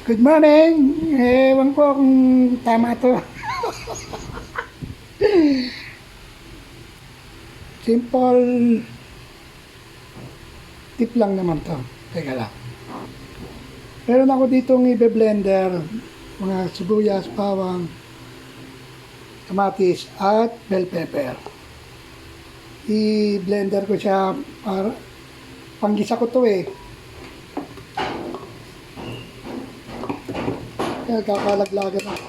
Good morning! Ewan ko kung tama to. Simple tip lang naman to. Teka lang. Meron ako ditong ibe-blender. Mga sibuyas, bawang, kamatis, at bell pepper. I-blender ko siya para panggisa ko to eh. Kaya kakalaglagan ako.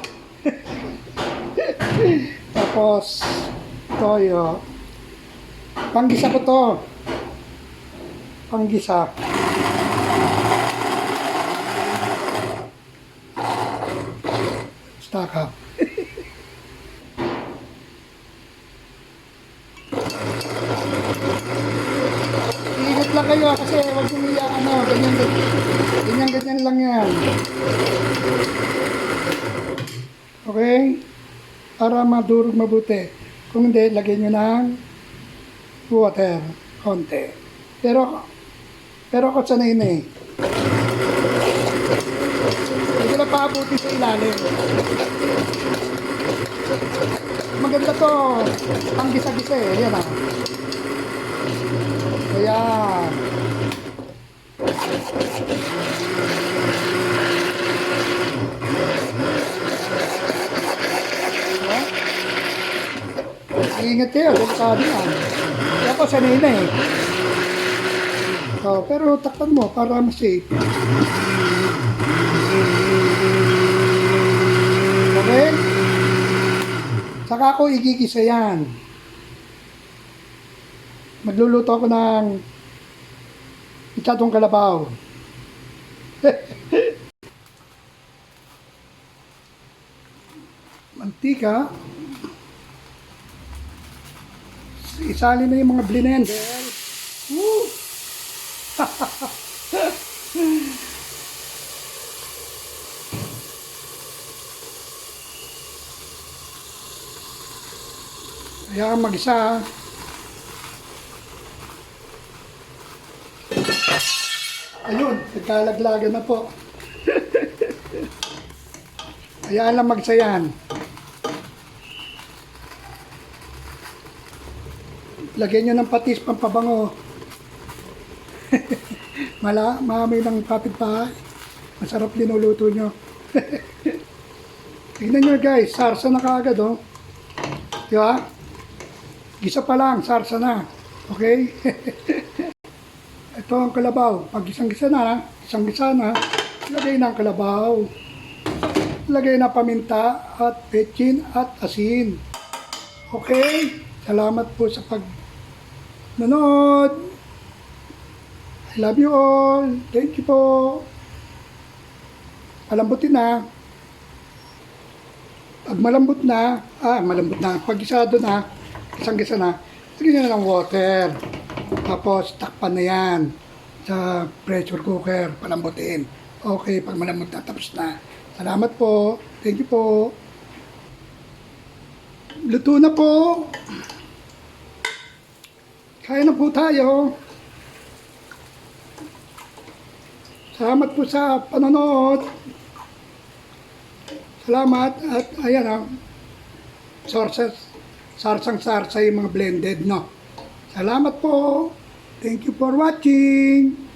Tapos, toyo. Panggisa ko to. Panggisa. Stack up. Ingat lang kayo kasi huwag umiyak ganyan lang yan. Okay? Para madurog mabuti. Kung hindi, lagyan nyo ng water. Konti. Pero ako sanay na eh. Hindi na paabuti sa ilalim. Maganda to. Panggisa-gisa eh. Yan ah. Ayan. Ingat kayo, delikado yan. Kaya ako sanay na eh. Oh, pero takpan mo para mas safe. Okay? Saka ako igigisa yan. Magluluto ako ng pitadong kalabaw. Mantika. Isali na yung mga blender. Woo! Kaya mag-isa. Ayun, nagkalaglagan na po. Kaya lang mag-isa yan. Lagyan nyo ng patis pampabango. Maamoy ng kapitbahay. Masarap linuluto nyo. Tignan nyo guys, sarsa na kaagad oh. Diba? Gisa pa lang, sarsa na. Okay? Ito ang kalabaw. Pag isang-gisa na, lagay na ang kalabaw. Lagay na paminta at petsin at asin. Okay? Salamat po sa pag-nanood. I love you all. Thank you po. Palambutin na. Pag malambot na, pag isado na, isang-gisa na, lagyan na ng water. Tapos, takpan na yan sa pressure cooker, palambutin. Okay, pag malambot na, tapos na. Salamat po. Thank you po. Luto na po. Kaya na po tayo. Salamat po sa panonood. Salamat. At ayan ah, sarsang-sarsa yung mga blended, no? Salamat po. Thank you for watching.